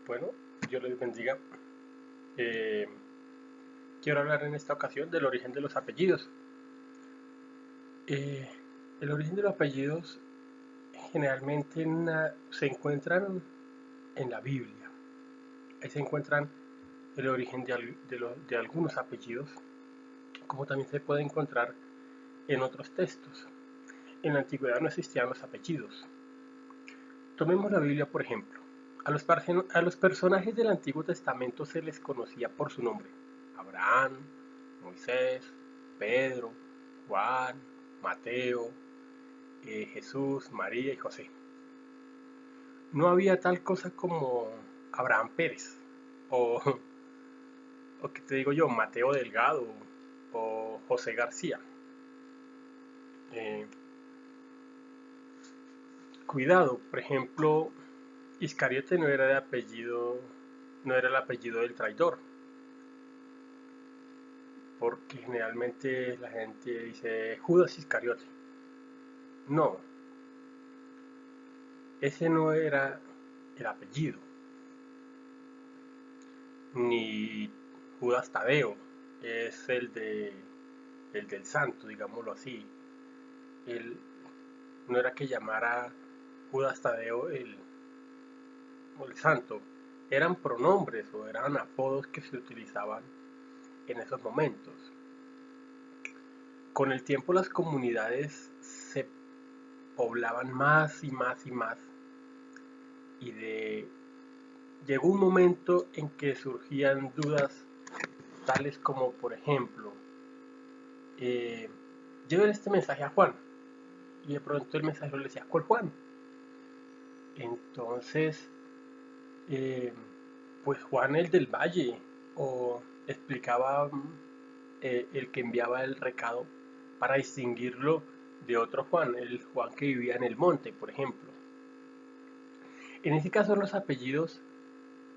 Bueno, Dios les bendiga. Eh, Quiero hablar en esta ocasión del origen de los apellidos. Eh, el origen de los apellidos generalmente se encuentran en la Biblia. Ahí se encuentran el origen de algunos apellidos, como también se puede encontrar en otros textos. En la antigüedad no existían los apellidos. Tomemos la Biblia, por ejemplo. A los personajes del Antiguo Testamento se les conocía por su nombre: Abraham, Moisés, Pedro, Juan, Mateo, Jesús, María y José. No había tal cosa como Abraham Pérez o, o que te digo yo, Mateo Delgado o José García. Eh, Cuidado, por ejemplo, Iscariote no era de apellido, no era el apellido del traidor, porque generalmente la gente dice Judas Iscariote. No, ese no era el apellido, ni Judas Tadeo, es el del santo, digámoslo así. Él no era que llamara Judas Tadeo el santo, eran pronombres o eran apodos que se utilizaban en esos momentos. Con el tiempo las comunidades se poblaban más y más y más, y llegó un momento en que surgían dudas tales como, por ejemplo, eh, lleven este mensaje a Juan, y de pronto el mensajero le decía: ¿cuál Juan? Entonces, eh, pues Juan el del Valle, o explicaba el que enviaba el recado para distinguirlo de otro Juan, el Juan que vivía en el monte, por ejemplo. En ese caso, los apellidos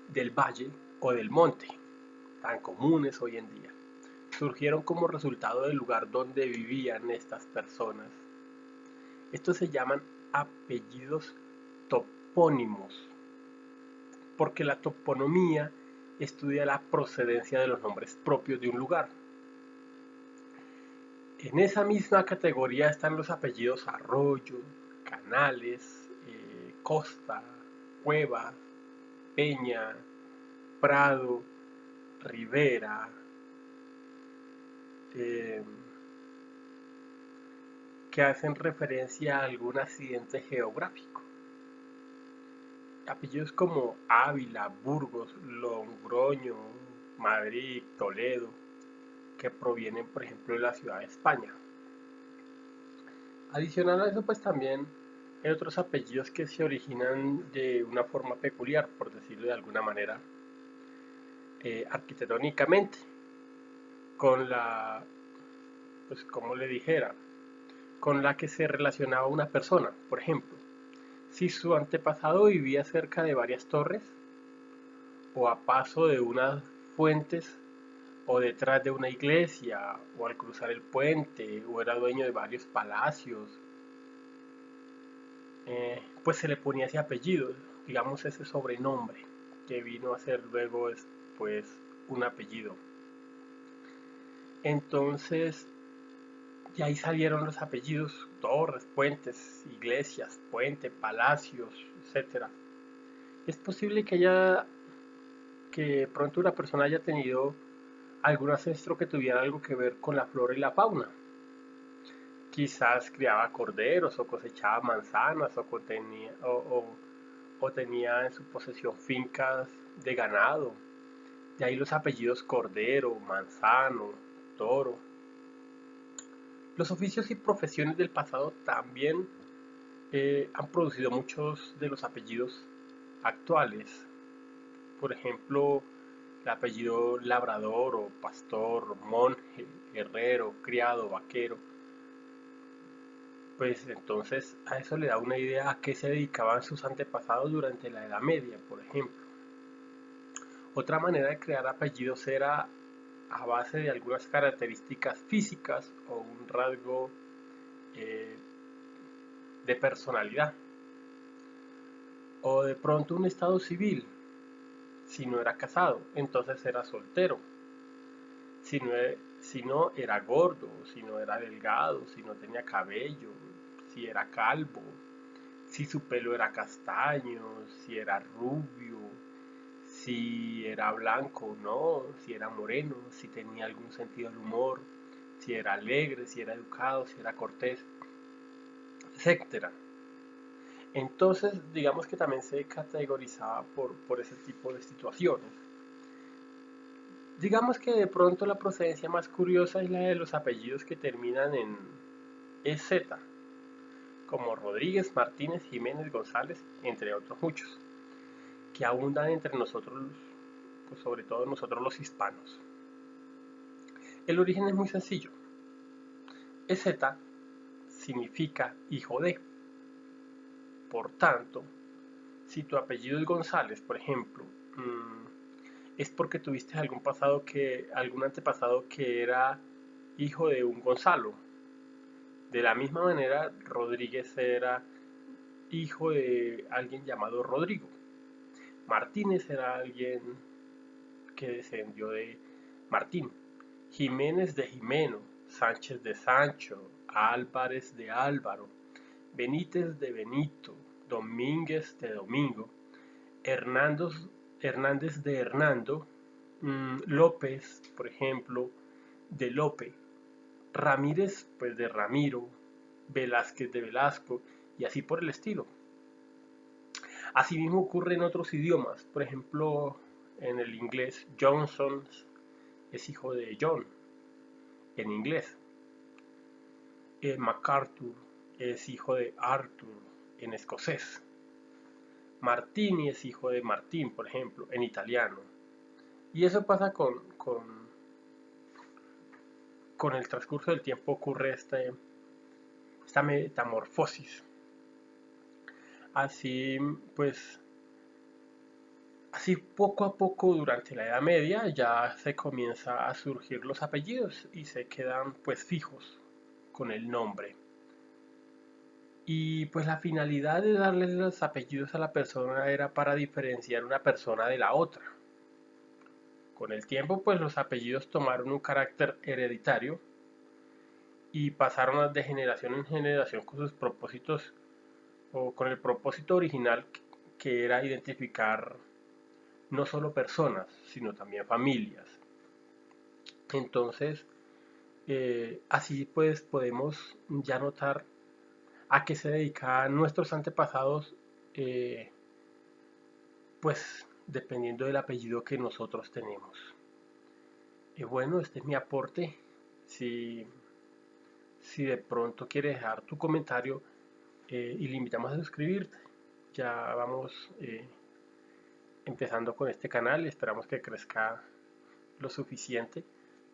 del valle o del monte, tan comunes hoy en día, surgieron como resultado del lugar donde vivían estas personas. Estos se llaman apellidos topónimos, porque la toponimia estudia la procedencia de los nombres propios de un lugar. En esa misma categoría están los apellidos Arroyo, Canales, Costa, Cueva, Peña, Prado, Rivera, eh, que hacen referencia a algún accidente geográfico. Apellidos como Ávila, Burgos, Logroño, Madrid, Toledo, que provienen, por ejemplo, de la ciudad de España. Adicional a eso, pues también hay otros apellidos que se originan de una forma peculiar, por decirlo de alguna manera, arquitectónicamente, con la, pues como le dijera, con la que se relacionaba una persona. Por ejemplo, si su antepasado vivía cerca de varias torres, o a paso de unas fuentes, o detrás de una iglesia, o al cruzar el puente, o era dueño de varios palacios, pues se le ponía ese apellido, digamos ese sobrenombre, que vino a ser luego pues un apellido. Entonces, de ahí salieron los apellidos: torres, puentes, iglesias, puente, palacios, etcétera. Es posible que pronto una persona haya tenido algún ancestro que tuviera algo que ver con la flora y la fauna. Quizás criaba corderos, o cosechaba manzanas, o tenía en su posesión fincas de ganado. De ahí los apellidos Cordero, Manzano, Toro. Los oficios y profesiones del pasado también han producido muchos de los apellidos actuales. Por ejemplo, el apellido labrador o pastor, monje, herrero, criado, vaquero. Pues entonces a eso le da una idea a qué se dedicaban sus antepasados durante la Edad Media, por ejemplo. Otra manera de crear apellidos era a base de algunas características físicas o un rasgo eh, de personalidad, o de pronto un estado civil. Si no era casado, entonces era soltero. Si no era gordo, si no era delgado, si no tenía cabello, si era calvo, si su pelo era castaño, si era rubio, si era blanco o no, si era moreno, si tenía algún sentido del humor, si era alegre, si era educado, si era cortés, etcétera. Entonces, digamos que también se categorizaba por ese tipo de situaciones. Digamos que de pronto la procedencia más curiosa es la de los apellidos que terminan en EZ, como Rodríguez, Martínez, Jiménez, González, entre otros muchos, que abundan entre nosotros, pues sobre todo nosotros los hispanos. El origen es muy sencillo. EZ significa hijo de. Por tanto, si tu apellido es González, por ejemplo, es porque tuviste algún antepasado que era hijo de un Gonzalo. De la misma manera, Rodríguez era hijo de alguien llamado Rodrigo. Martínez era alguien que descendió de Martín. Jiménez de Jimeno, Sánchez de Sancho, Álvarez de Álvaro, Benítez de Benito, Domínguez de Domingo, Hernández de Hernando, López, por ejemplo, de Lope, Ramírez, pues de Ramiro, Velázquez de Velasco, y así por el estilo. Asimismo ocurre en otros idiomas, por ejemplo, en el inglés, Johnson es hijo de John, en inglés. MacArthur es hijo de Arthur, en escocés. Martini es hijo de Martín, por ejemplo, en italiano. Y eso pasa con el transcurso del tiempo, ocurre esta metamorfosis. Así, pues, así poco a poco durante la Edad Media ya se comienza a surgir los apellidos y se quedan pues fijos con el nombre. Y pues la finalidad de darle los apellidos a la persona era para diferenciar una persona de la otra. Con el tiempo pues los apellidos tomaron un carácter hereditario y pasaron de generación en generación con sus propósitos o con el propósito original que era identificar no solo personas, sino también familias. Entonces, así pues podemos ya notar a qué se dedicaban nuestros antepasados, pues dependiendo del apellido que nosotros tenemos. Y bueno, este es mi aporte. Si, si de pronto quieres dejar tu comentario y le invitamos a suscribirte, ya vamos empezando con este canal. Esperamos que crezca lo suficiente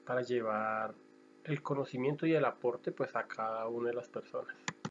para llevar el conocimiento y el aporte pues a cada una de las personas.